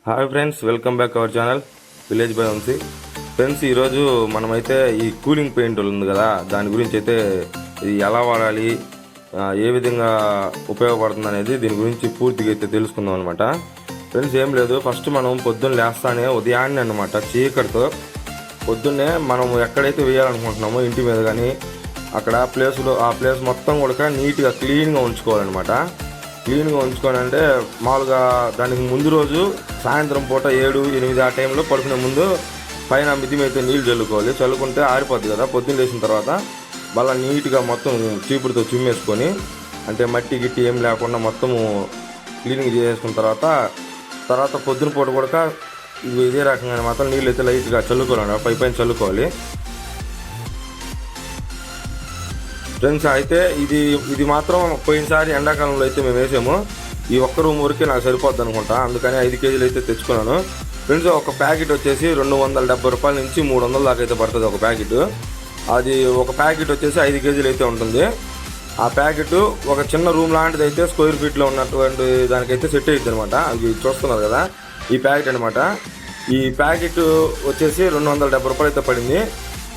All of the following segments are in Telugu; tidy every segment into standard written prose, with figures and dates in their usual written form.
Hi friends, welcome back our channel village by Vamshi. Friends, ఈరోజు మనమైతే ఈ కూలింగ్ పెయింట్ ఉంది కదా, దాని గురించి అయితే ఇది ఎలా వాడాలి, ఏ విధంగా ఉపయోగపడుతుంది అనేది దీని గురించి పూర్తిగా అయితే తెలుసుకుందాం అనమాట. ఫ్రెండ్స్, ఏం లేదు, ఫస్ట్ మనం పొద్దున్న లేస్తానే ఉదయాన్నే అనమాట చీకటితో పొద్దున్నే మనం ఎక్కడైతే వేయాలనుకుంటున్నామో ఇంటి మీద కానీ అక్కడ ఆ ప్లేస్ మొత్తం కూడా నీట్గా క్లీన్గా ఉంచుకోవాలన్నమాట. క్లీన్గా ఉంచుకోవాలంటే మామూలుగా దానికి ముందు రోజు సాయంత్రం పూట 7, 8 ఆ టైంలో పడుకునే ముందు పైన మిద్ది మీద నీళ్ళు చల్లుకోవాలి. చల్లుకుంటే ఆరిపోద్ది కదా. పొద్దున్న లేచిన తర్వాత మళ్ళీ నీట్గా మొత్తం చీపుడుతో చిమ్మేసుకొని, అంటే మట్టి గిట్టి ఏం లేకుండా మొత్తము క్లీనింగ్ చేసుకున్న తర్వాత పొద్దున పూట కూడా ఇదే రకంగా మాత్రం నీళ్ళు అయితే లైట్గా చల్లుకోవాలి, పైన చల్లుకోవాలి. ఫ్రెండ్స్, అయితే ఇది మాత్రం పోయినసారి ఎండాకాలంలో అయితే మేము వేసాము. ఈ ఒక్క రూమ్ వరకే నాకు సరిపోద్ది అనుకుంటా, అందుకని 5 కేజీలు అయితే తెచ్చుకున్నాను. ఫ్రెండ్స్, ఒక ప్యాకెట్ వచ్చేసి 270 రూపాయల నుంచి 300 దాకా అయితే పడుతుంది ఒక ప్యాకెట్. అది ఒక ప్యాకెట్ వచ్చేసి 5 కేజీలు అయితే ఉంటుంది. ఆ ప్యాకెట్ ఒక చిన్న రూమ్ లాంటిది అయితే స్క్వేర్ ఫీట్లో ఉన్నటువంటి దానికైతే సెట్ అవుతుంది అనమాట. అది చూస్తున్నారు కదా, ఈ ప్యాకెట్ అనమాట. ఈ ప్యాకెట్ వచ్చేసి 270 రూపాయలు అయితే పడింది.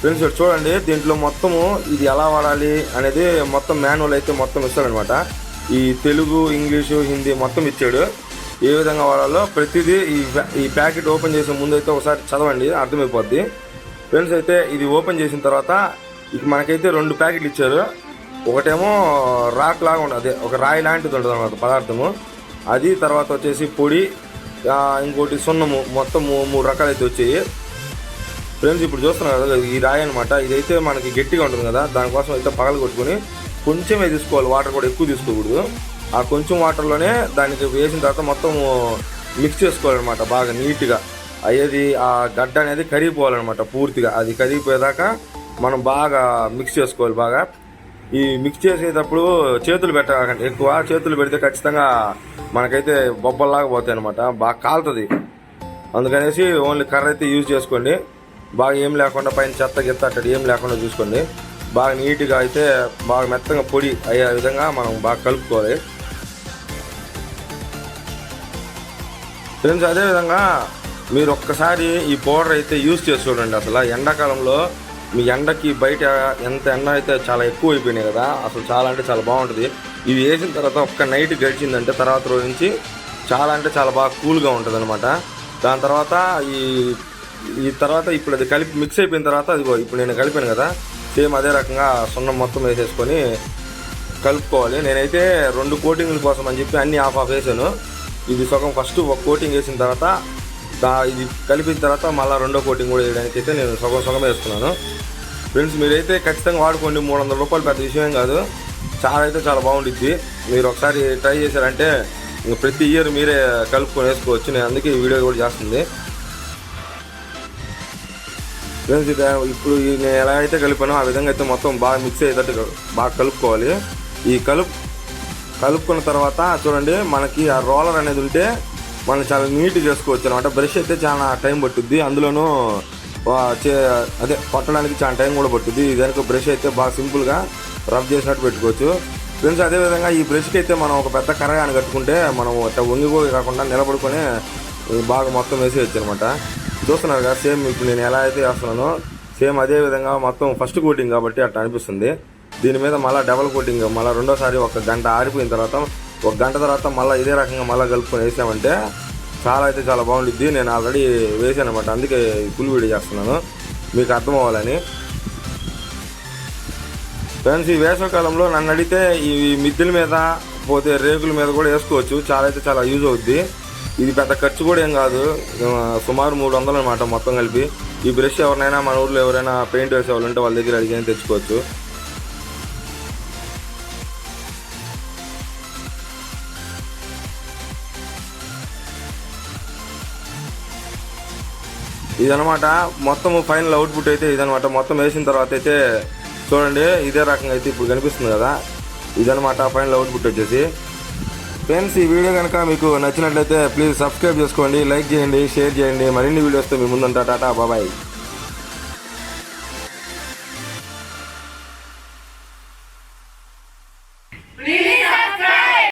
ఫ్రెండ్స్, ఇక్కడ చూడండి, దీంట్లో మొత్తము ఇది ఎలా వాడాలి అనేది మొత్తం మాన్యువల్ అయితే మొత్తం ఇస్తాడనమాట. ఈ తెలుగు, ఇంగ్లీషు, హిందీ మొత్తం ఇచ్చాడు. ఏ విధంగా వాడాలో ప్రతిదీ ఈ ప్యాకెట్ ఓపెన్ చేసే ముందు అయితే ఒకసారి చదవండి, అర్థమైపోద్ది. ఫ్రెండ్స్, అయితే ఇది ఓపెన్ చేసిన తర్వాత ఇక మనకైతే 2 ప్యాకెట్లు ఇచ్చారు. ఒకటేమో రాక్ లాగా ఉండదు, అదే ఒక రాయి లాంటిది ఉంటుంది అనమాట పదార్థము అది. తర్వాత వచ్చేసి పొడి, ఇంకోటి సున్నము, మొత్తం 3 రకాలు అయితే వచ్చాయి. ఫ్రెండ్స్, ఇప్పుడు చూస్తున్నారు కదా, ఈ రాయి అనమాట. ఇదైతే మనకి గట్టిగా ఉంటుంది కదా, దానికోసం అయితే పగలు కొట్టుకుని కొంచెమే తీసుకోవాలి, వాటర్ కూడా ఎక్కువ తీసుకోకూడదు. ఆ కొంచెం వాటర్లోనే దానికి వేసిన తర్వాత మొత్తం మిక్స్ చేసుకోవాలన్నమాట బాగా నీట్గా. అయ్యేది ఆ గడ్డ అనేది కరిగిపోవాలన్నమాట పూర్తిగా. అది కరిగిపోయేదాకా మనం బాగా మిక్స్ చేసుకోవాలి బాగా. ఈ మిక్స్ చేసేటప్పుడు చేతులు పెట్టకండి, ఎక్కువ చేతులు పెడితే ఖచ్చితంగా మనకైతే బొబ్బల్లాగా పోతాయి అనమాట, బాగా కాలుతుంది. అందుకనేసి ఓన్లీ కర్ర అయితే యూజ్ చేసుకోండి. బాగా ఏం లేకుండా పైన చెత్త గిత్త అట్టడి ఏం లేకుండా చూసుకోండి. బాగా నీట్గా అయితే బాగా మెత్తగా పొడి అయ్యే విధంగా మనం బాగా కలుపుకోవాలి. ఫ్రెండ్స్, అదేవిధంగా మీరు ఒక్కసారి ఈ పౌడర్ అయితే యూజ్ చేసి చూడండి. అసలు ఎండాకాలంలో మీ ఎండకి బయట ఎంత ఎండ అయితే చాలా ఎక్కువ అయిపోయినాయి కదా, అసలు చాలా అంటే చాలా బాగుంటుంది. ఇవి వేసిన తర్వాత ఒక్క నైట్ గడిచిందంటే తర్వాత రోజు నుంచి చాలా అంటే చాలా బాగా కూల్గా ఉంటుంది అనమాట. దాని తర్వాత ఈ తర్వాత ఇప్పుడు అది కలిపి మిక్స్ అయిపోయిన తర్వాత అదిగో ఇప్పుడు నేను కలిపాను కదా, సేమ్ అదే రకంగా సున్నం మొత్తం వేసేసుకొని కలుపుకోవాలి. నేనైతే 2 కోటింగ్ల కోసం అని చెప్పి అన్ని హాఫ్ వేసాను. ఇది సగం ఫస్ట్ ఒక కోటింగ్ వేసిన తర్వాత ఇది కలిపిన తర్వాత మళ్ళీ 2వ కోటింగ్ కూడా వేయడానికి అయితే నేను సగం వేసుకున్నాను. ఫ్రెండ్స్, మీరైతే ఖచ్చితంగా వాడుకోండి. 300 రూపాయలు పెద్ద విషయం కాదు, చాలా బాగుంటుంది. మీరు ఒకసారి ట్రై చేశారంటే ప్రతి ఇయర్ మీరే కలుపుకొని వేసుకోవచ్చు. నేను అందుకే ఈ వీడియో కూడా చేస్తుంది. ఫ్రెండ్స్, ఇప్పుడు నేను ఎలా అయితే కలిపానో ఆ విధంగా అయితే మొత్తం బాగా మిక్స్ అయ్యేటట్టు బాగా కలుపుకోవాలి. ఈ కలుపుకున్న తర్వాత చూడండి, మనకి ఆ రోలర్ అనేది ఉంటే మనం చాలా నీట్గా చేసుకోవచ్చు అనమాట. బ్రష్ అయితే చాలా టైం పట్టుద్ది, అందులోనూ అదే పట్టడానికి చాలా టైం కూడా పట్టుద్ది. దానికి బ్రష్ అయితే బాగా సింపుల్గా రబ్ చేసినట్టు పెట్టుకోవచ్చు. ఫ్రెండ్స్, అదేవిధంగా ఈ బ్రష్కి అయితే మనం ఒక పెద్ద కర్రగాని కట్టుకుంటే మనం వంగిపోయి కాకుండా నిలబడుకొని బాగా మొత్తం వేసేయచ్చు అనమాట. చూస్తున్నారు కదా, సేమ్ ఇప్పుడు నేను ఎలా అయితే వేస్తున్నానో సేమ్ అదే విధంగా మొత్తం ఫస్ట్ కోటింగ్ కాబట్టి అట్లా అనిపిస్తుంది. దీని మీద మళ్ళీ డబల్ కోటింగ్ మళ్ళీ రెండోసారి 1 గంట ఆరిపోయిన తర్వాత 1 గంట తర్వాత మళ్ళీ ఇదే రకంగా మళ్ళీ కలుపుకొని వేసామంటే చాలా బాగుంటుంది. నేను ఆల్రెడీ వేసాను అనమాట, అందుకే ఫుల్ వీడియో చేస్తున్నాను మీకు అర్థం అవ్వాలని. ఫ్రెండ్స్, ఈ వేసవికాలంలో నన్ను అడిగితే ఈ మిద్దెల మీద పోతే రేకుల మీద కూడా వేసుకోవచ్చు, చాలా యూజ్ అవుద్ది. ఇది పెద్ద ఖర్చు కూడా ఏం కాదు, సుమారు 300 అనమాట మొత్తం కలిపి. ఈ బ్రష్ ఎవరినైనా మన ఊర్లో ఎవరైనా పెయింట్ వేసే వాళ్ళు ఉంటే వాళ్ళ దగ్గర అడిగి తెచ్చుకోవచ్చు. ఇదనమాట మొత్తం ఫైనల్ అవుట్పుట్ అయితే ఇదనమాట. మొత్తం వేసిన తర్వాత అయితే చూడండి, ఇదే రకంగా అయితే ఇప్పుడు కనిపిస్తుంది కదా, ఇదనమాట ఫైనల్ అవుట్పుట్ వచ్చేసి. ఫ్రెండ్స్, ఈ వీడియో కనుక మీకు నచ్చినట్లయితే ప్లీజ్ సబ్స్క్రైబ్ చేసుకోండి, లైక్ చేయండి, షేర్ చేయండి. మరిన్ని వీడియోస్తో మీ ముందుంటా. టాటా, బాబాయ్.